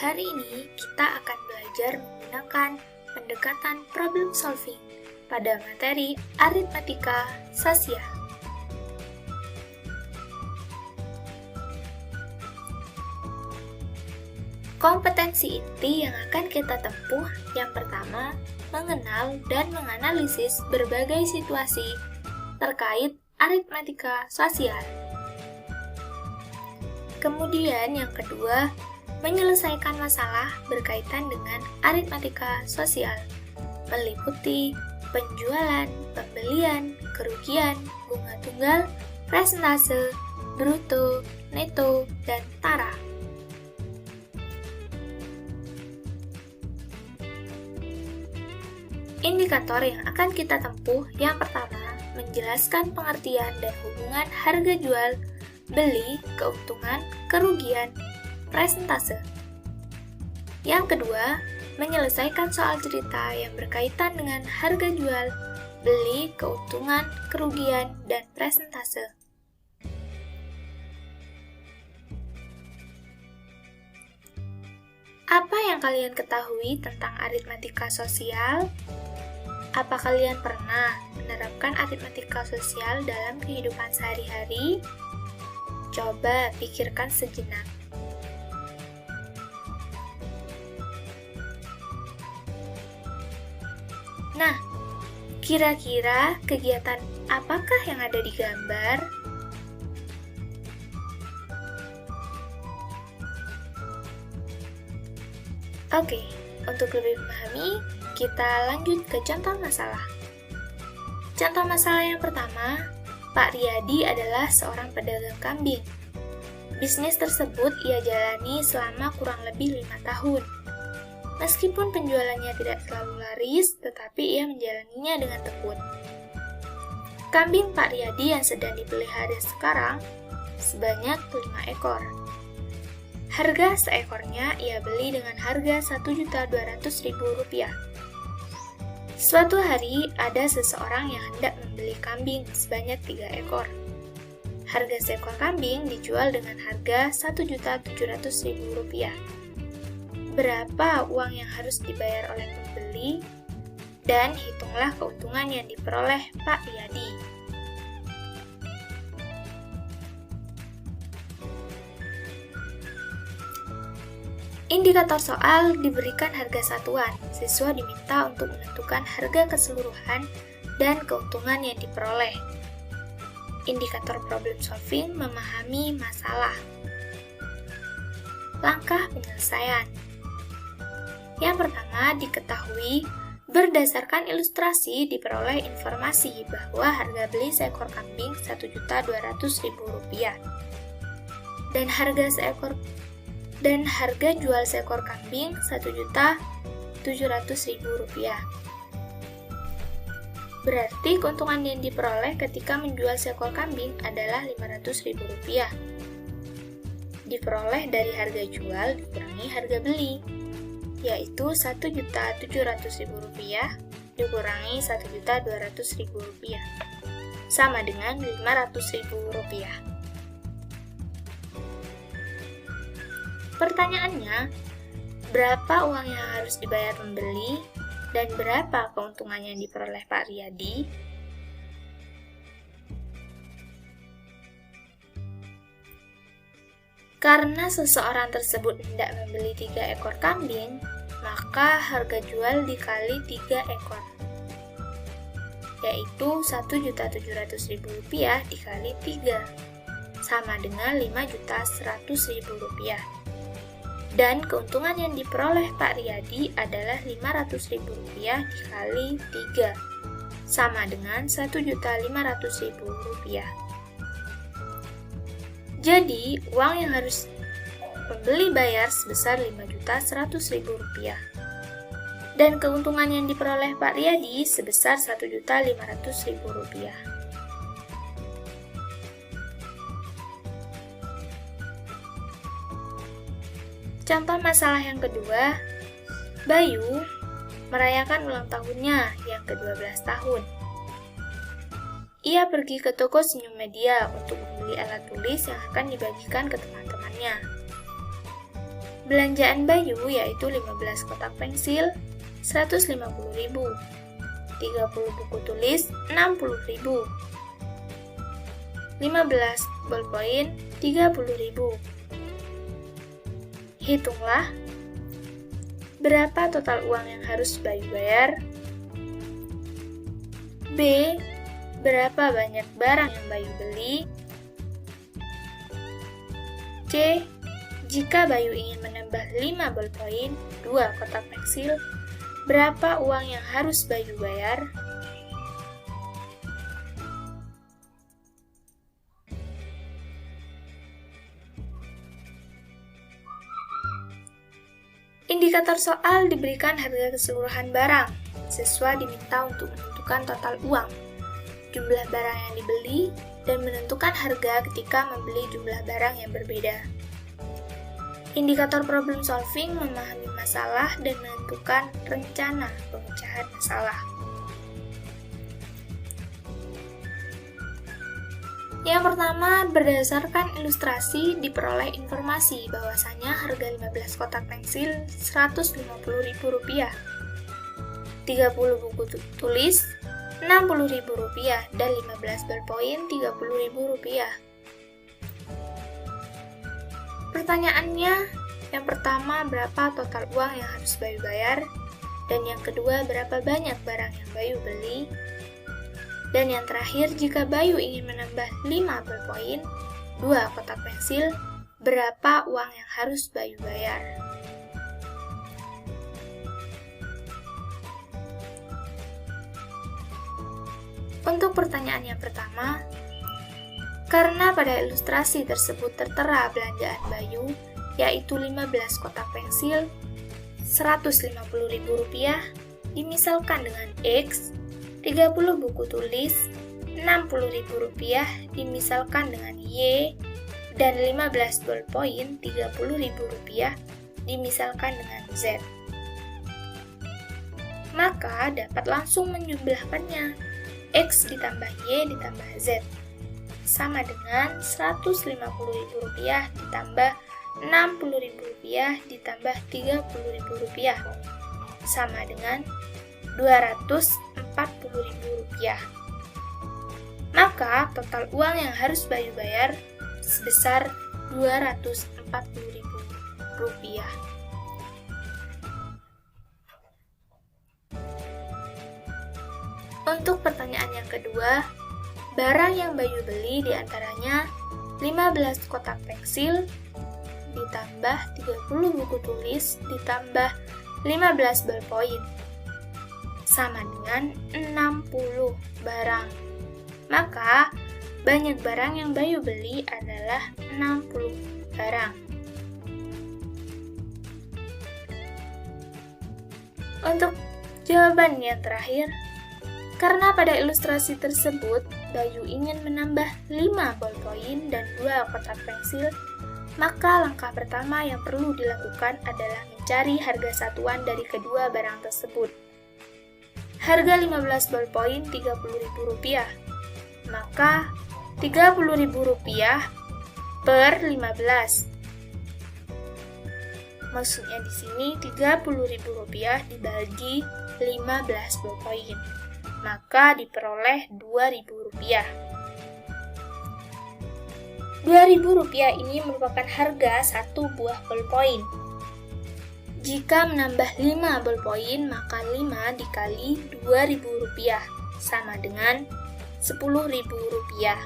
hari ini kita akan belajar menggunakan pendekatan problem solving pada materi aritmatika sosial. Kompetensi inti yang akan kita tempuh yang pertama, mengenal dan menganalisis berbagai situasi terkait aritmatika sosial. Kemudian yang kedua, menyelesaikan masalah berkaitan dengan aritmatika sosial, meliputi penjualan, pembelian, kerugian, bunga tunggal, presentase, bruto, neto, dan tara. Indikator yang akan kita tempuh yang pertama, menjelaskan pengertian dan hubungan harga jual, beli, keuntungan, kerugian, presentase. Yang kedua, menyelesaikan soal cerita yang berkaitan dengan harga jual, beli, keuntungan, kerugian, dan presentase. Apa yang kalian ketahui tentang aritmatika sosial? Apa kalian pernah menerapkan aritmatika sosial dalam kehidupan sehari-hari? Coba pikirkan sejenak. Nah, kira-kira kegiatan apakah yang ada di gambar? Oke, untuk lebih memahami, kita lanjut ke contoh masalah. Contoh masalah yang pertama, Pak Riyadi adalah seorang pedagang kambing. Bisnis tersebut ia jalani selama kurang lebih 5 tahun. Meskipun penjualannya tidak selalu laris, tetapi ia menjalaninya dengan tekun. Kambing Pak Riyadi yang sedang dipelihara sekarang sebanyak 5 ekor. Harga seekornya ia beli dengan harga Rp1.200.000. Suatu hari, ada seseorang yang hendak membeli kambing sebanyak 3 ekor. Harga seekor kambing dijual dengan harga Rp1.700.000. Berapa uang yang harus dibayar oleh pembeli? Dan hitunglah keuntungan yang diperoleh Pak Riyadi. Indikator soal diberikan harga satuan. Siswa diminta untuk menentukan harga keseluruhan dan keuntungan yang diperoleh. Indikator problem solving memahami masalah. Langkah penyelesaian. Yang pertama, diketahui berdasarkan ilustrasi diperoleh informasi bahwa harga beli seekor kambing Rp1.200.000 dan harga jual seekor kambing Rp1.700.000. Berarti keuntungan yang diperoleh ketika menjual seekor kambing adalah Rp500.000. Diperoleh dari harga jual dikurangi harga beli, yaitu Rp1.700.000 dikurangi Rp1.200.000 sama dengan Rp500.000. Pertanyaannya, berapa uang yang harus dibayar pembeli dan berapa keuntungan yang diperoleh Pak Riyadi? Karena seseorang tersebut hendak membeli 3 ekor kambing, maka harga jual dikali 3 ekor, yaitu Rp1.700.000 dikali 3, sama dengan Rp5.100.000. Dan keuntungan yang diperoleh Pak Riyadi adalah Rp500.000 dikali 3, sama dengan Rp1.500.000. Jadi, uang yang harus pembeli bayar sebesar Rp5.100.000. Dan keuntungan yang diperoleh Pak Riyadi sebesar Rp1.500.000. Contoh masalah yang kedua, Bayu merayakan ulang tahunnya yang ke-12 tahun. Ia pergi ke toko Senyum Media untuk membeli alat tulis yang akan dibagikan ke teman-temannya. Belanjaan Bayu yaitu 15 kotak pensil, 150.000. 30 buku tulis, 60.000. 15 bolpoin, 30.000. Hitunglah berapa total uang yang harus Bayu bayar. B. Berapa banyak barang yang Bayu beli. C. Jika Bayu ingin menambah 5 bolpoin, 2 kotak pensil, berapa uang yang harus Bayu bayar? Indikator soal diberikan harga keseluruhan barang. Siswa diminta untuk menentukan total uang, jumlah barang yang dibeli, dan menentukan harga ketika membeli jumlah barang yang berbeda. Indikator problem solving memahami masalah dan menentukan rencana pemecahan masalah. Yang pertama, berdasarkan ilustrasi diperoleh informasi bahwasanya harga 15 kotak pensil Rp150.000, 30 buku tulis Rp60.000, dan 15 bolpoin Rp30.000. Pertanyaannya, yang pertama, berapa total uang yang harus Bayu bayar? Dan yang kedua, berapa banyak barang yang Bayu beli? Dan yang terakhir, jika Bayu ingin menambah 5 bolpoin, 2 kotak pensil, berapa uang yang harus Bayu bayar? Untuk pertanyaan yang pertama, karena pada ilustrasi tersebut tertera belanjaan Bayu, yaitu 15 kotak pensil, Rp150.000, dimisalkan dengan X, 30 buku tulis, Rp60.000, dimisalkan dengan Y, dan 15 bolpoin, Rp30.000, dimisalkan dengan Z. Maka dapat langsung menjumlahkannya, X ditambah Y ditambah Z, sama dengan Rp150.000 ditambah Rp60.000 ditambah Rp30.000, sama dengan Rp240.000. Maka total uang yang harus Bayu bayar sebesar Rp240.000. Untuk pertanyaan yang kedua, barang yang Bayu beli diantaranya 15 kotak pensil, ditambah 30 buku tulis, ditambah 15 bolpoin, sama dengan 60 barang. Maka, banyak barang yang Bayu beli adalah 60 barang. Untuk jawaban yang terakhir, karena pada ilustrasi tersebut, Bayu ingin menambah 5 bolpoin dan 2 kotak pensil, maka langkah pertama yang perlu dilakukan adalah mencari harga satuan dari kedua barang tersebut. Harga 15 bolpoin Rp30.000, maka Rp30.000 per 15. Maksudnya di sini Rp30.000 dibagi 15 bolpoin, maka diperoleh Rp2.000. Rp2.000 ini merupakan harga satu buah bolpoin. Jika menambah 5 bolpoin, maka 5 dikali Rp2.000 sama dengan Rp10.000.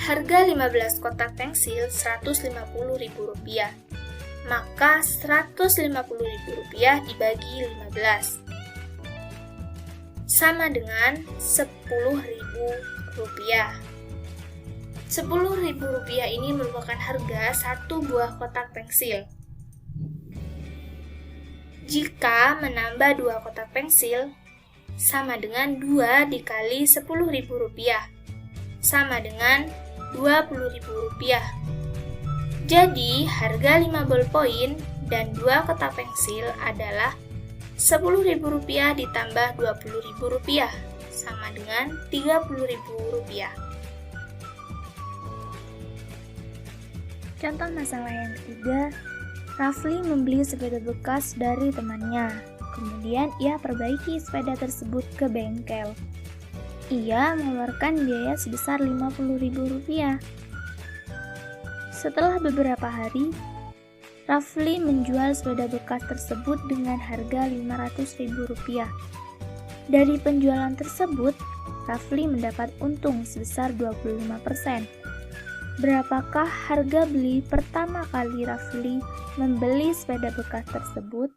Harga 15 kotak pensil Rp150.000, maka Rp150.000 dibagi 15 sama dengan Rp10.000. Rp10.000 ini merupakan harga satu buah kotak pensil. Jika menambah 2 kotak pensil, sama dengan 2 dikali Rp10.000, sama dengan Rp20.000. Jadi, harga 5 bolpoin dan 2 kotak pensil adalah Rp10.000 ditambah Rp20.000, sama dengan Rp30.000. Contoh masalah yang ketiga, Rafli membeli sepeda bekas dari temannya. Kemudian ia perbaiki sepeda tersebut ke bengkel. Ia mengeluarkan biaya sebesar Rp50.000. Setelah beberapa hari, Rafli menjual sepeda bekas tersebut dengan harga Rp500.000. Dari penjualan tersebut, Rafli mendapat untung sebesar 25%. Berapakah harga beli pertama kali Rafli membeli sepeda bekas tersebut?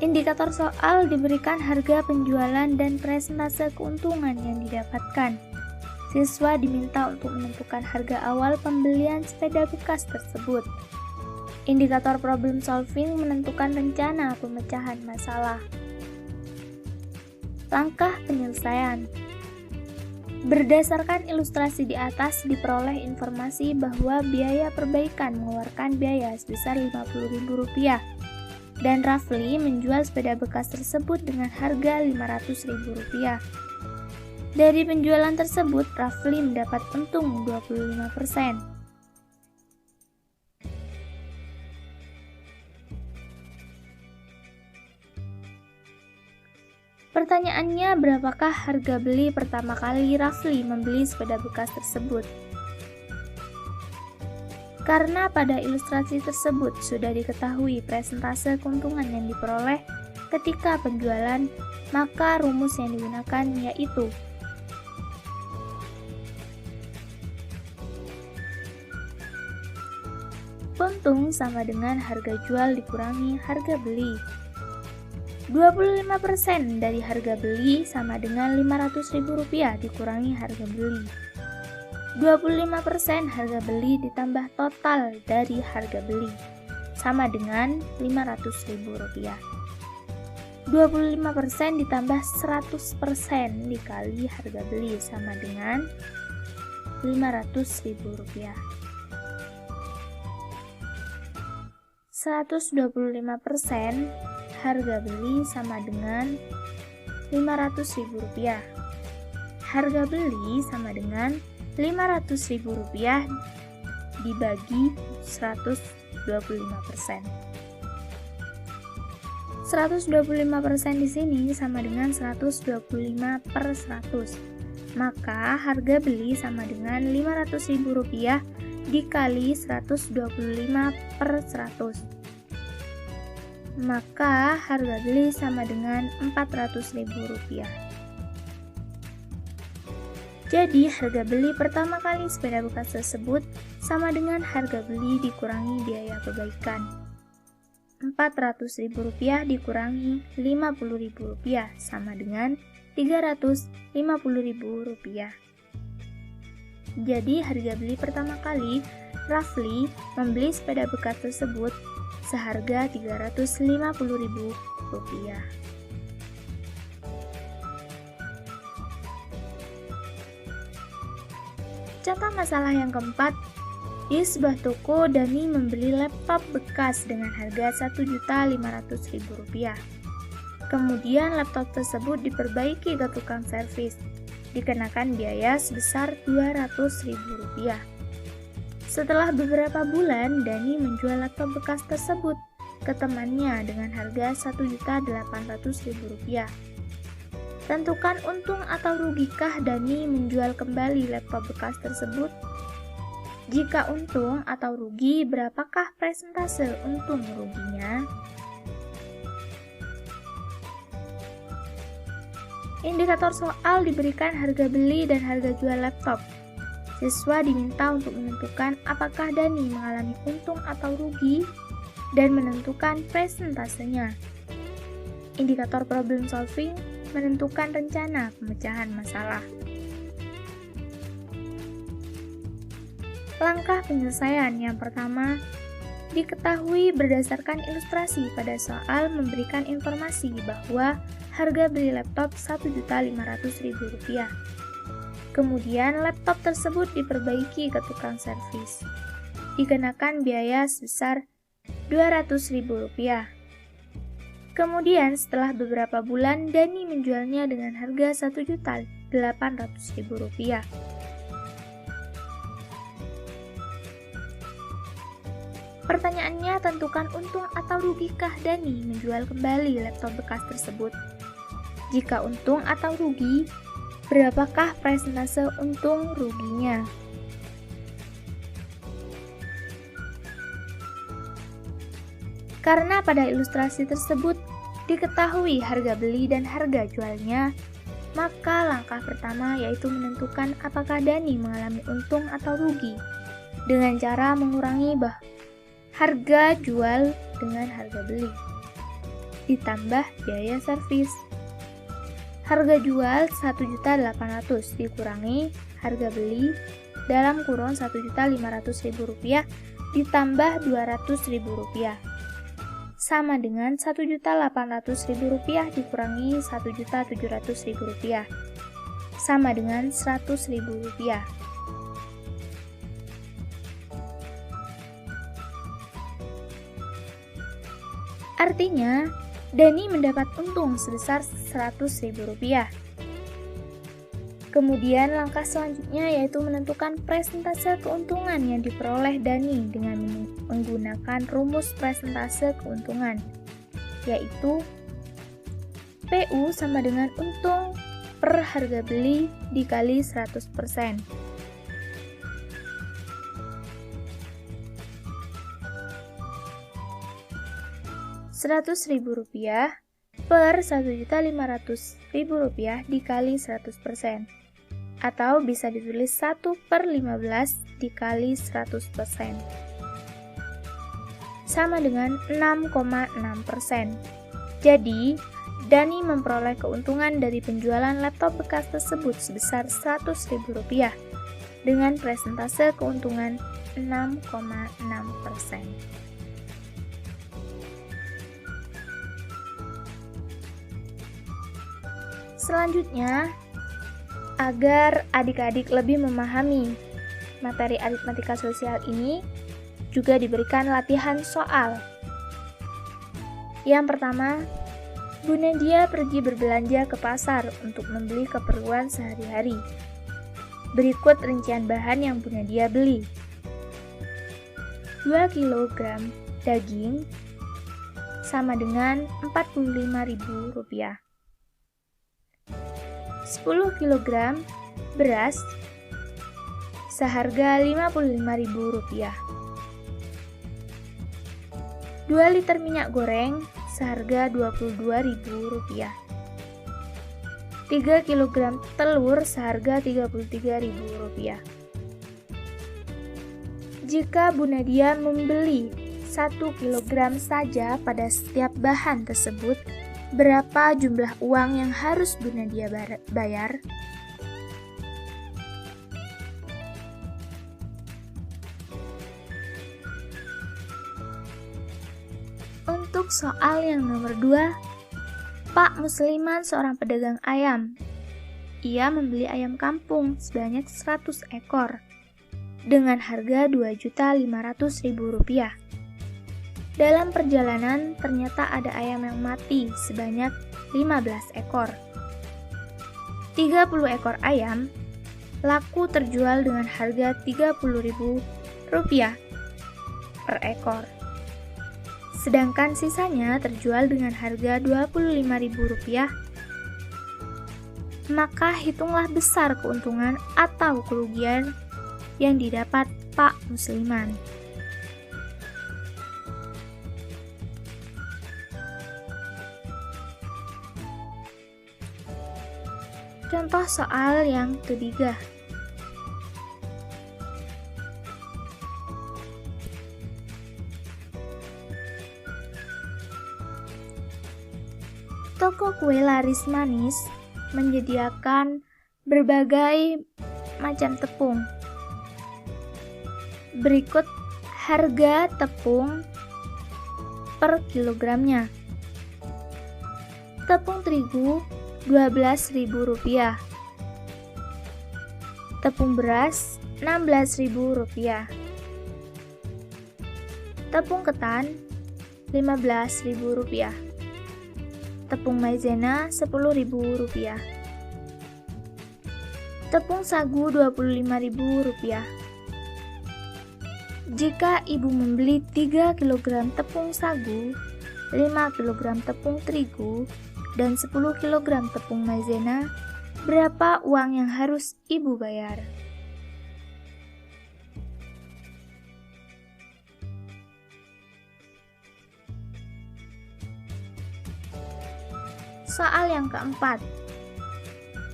Indikator soal diberikan harga penjualan dan persentase keuntungan yang didapatkan. Siswa diminta untuk menentukan harga awal pembelian sepeda bekas tersebut. Indikator problem solving menentukan rencana pemecahan masalah. Langkah penyelesaian. Berdasarkan ilustrasi di atas diperoleh informasi bahwa biaya perbaikan mengeluarkan biaya sebesar Rp50.000 dan Rafli menjual sepeda bekas tersebut dengan harga Rp500.000. Dari penjualan tersebut, Rafli mendapat untung 25%. Pertanyaannya, berapakah harga beli pertama kali Rafli membeli sepeda bekas tersebut? Karena pada ilustrasi tersebut sudah diketahui persentase keuntungan yang diperoleh ketika penjualan, maka rumus yang digunakan yaitu untung sama dengan harga jual dikurangi harga beli. 25% dari harga beli sama dengan Rp500.000 dikurangi harga beli. 25% harga beli ditambah total dari harga beli sama dengan Rp500.000. 25% ditambah 100% dikali harga beli sama dengan Rp500.000. 125% harga beli sama dengan Rp500.000. Harga beli sama dengan Rp500.000 dibagi 125%. 125% di sini sama dengan 125/100. Maka harga beli sama dengan Rp500.000 dikali 125/100. Maka harga beli sama dengan Rp400.000. Jadi harga beli pertama kali sepeda bekas tersebut sama dengan harga beli dikurangi biaya perbaikan. Rp400.000 dikurangi Rp50.000 sama dengan Rp350.000. Jadi harga beli pertama kali Rafli membeli sepeda bekas tersebut seharga Rp350.000. Contoh masalah yang keempat, di sebuah toko Dani membeli laptop bekas dengan harga Rp1.500.000. Kemudian laptop tersebut diperbaiki ke tukang servis, dikenakan biaya sebesar Rp200.000. Setelah beberapa bulan, Dani menjual laptop bekas tersebut ke temannya dengan harga Rp1.800.000. Tentukan untung atau rugikah Dani menjual kembali laptop bekas tersebut? Jika untung atau rugi, berapakah persentase untung ruginya? Indikator soal diberikan harga beli dan harga jual laptop. Siswa diminta untuk menentukan apakah Dani mengalami untung atau rugi dan menentukan persentasenya. Indikator problem solving menentukan rencana pemecahan masalah. Langkah penyelesaian yang pertama, diketahui berdasarkan ilustrasi pada soal memberikan informasi bahwa harga beli laptop Rp1.500.000. Kemudian laptop tersebut diperbaiki ke tukang servis. Dikenakan biaya sebesar Rp200.000. Kemudian setelah beberapa bulan, Dani menjualnya dengan harga Rp1.800.000. Pertanyaannya, tentukan untung atau rugikah Dani menjual kembali laptop bekas tersebut? Jika untung atau rugi, berapakah persentase untung ruginya? Karena pada ilustrasi tersebut diketahui harga beli dan harga jualnya, maka langkah pertama yaitu menentukan apakah Dani mengalami untung atau rugi dengan cara mengurangi harga jual dengan harga beli ditambah biaya servis. Harga jual Rp1.800.000 dikurangi harga beli dalam kurun Rp1.500.000 ditambah Rp200.000 sama dengan Rp1.800.000 dikurangi Rp1.700.000 sama dengan Rp100.000. Artinya, Dani mendapat untung sebesar Rp100.000. Kemudian langkah selanjutnya yaitu menentukan persentase keuntungan yang diperoleh Dani dengan menggunakan rumus persentase keuntungan, yaitu PU sama dengan untung per harga beli dikali 100%. Rp100.000 per Rp1.500.000 dikali 100%, atau bisa ditulis 1/15 dikali 100%, sama dengan 6,6%. Jadi, Dani memperoleh keuntungan dari penjualan laptop bekas tersebut sebesar Rp100.000 dengan persentase keuntungan 6,6%. Selanjutnya, agar adik-adik lebih memahami materi aritmatika sosial ini, juga diberikan latihan soal. Yang pertama, Bu Nadia pergi berbelanja ke pasar untuk membeli keperluan sehari-hari. Berikut rincian bahan yang Bu Nadia beli. 2 kg daging sama dengan Rp45.000. 10 kg beras seharga Rp55.000. 2 liter minyak goreng seharga Rp22.000. 3 kg telur seharga Rp33.000. Jika Bu Nadia membeli 1 kg saja pada setiap bahan tersebut, berapa jumlah uang yang harus Bu Nadia bayar? Untuk soal yang nomor 2, Pak Musliman seorang pedagang ayam. Ia membeli ayam kampung sebanyak 100 ekor dengan harga Rp2.500.000. Dalam perjalanan, ternyata ada ayam yang mati sebanyak 15 ekor. 30 ekor ayam laku terjual dengan harga Rp30.000 per ekor. Sedangkan sisanya terjual dengan harga Rp25.000. Maka hitunglah besar keuntungan atau kerugian yang didapat Pak Musliman. Contoh soal yang ketiga. Toko kue laris manis menyediakan berbagai macam tepung. Berikut harga tepung per kilogramnya. Tepung terigu Rp12.000. Tepung beras Rp16.000. Tepung ketan Rp15.000. Tepung maizena Rp10.000. Tepung sagu Rp25.000. Jika ibu membeli 3 kg tepung sagu, 5 kg tepung terigu, dan 10 kg tepung maizena, berapa uang yang harus ibu bayar? Soal yang keempat.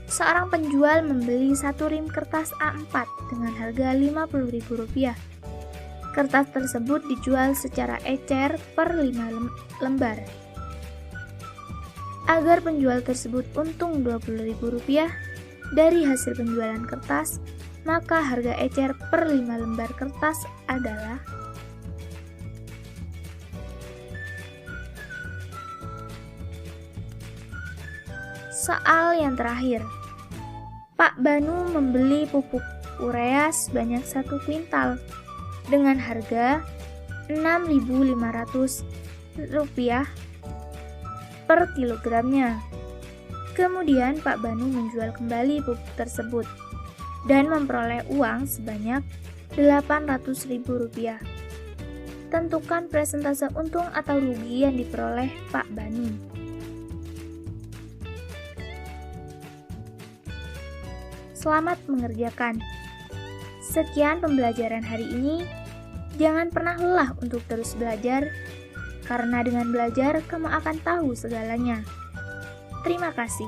Seorang penjual membeli 1 rim kertas A4 dengan harga Rp50.000. Kertas tersebut dijual secara ecer per 5 lembar. Agar penjual tersebut untung Rp20.000 dari hasil penjualan kertas, maka harga ecer per 5 lembar kertas adalah soal yang terakhir. Pak Banu membeli pupuk urea sebanyak 1 kuintal dengan harga Rp6.500 per kilogramnya. Kemudian Pak Banu menjual kembali pupuk tersebut dan memperoleh uang sebanyak Rp800.000. Tentukan persentase untung atau rugi yang diperoleh Pak Banu. Selamat mengerjakan. Sekian pembelajaran hari ini. Jangan pernah lelah untuk terus belajar, karena dengan belajar kamu akan tahu segalanya. Terima kasih.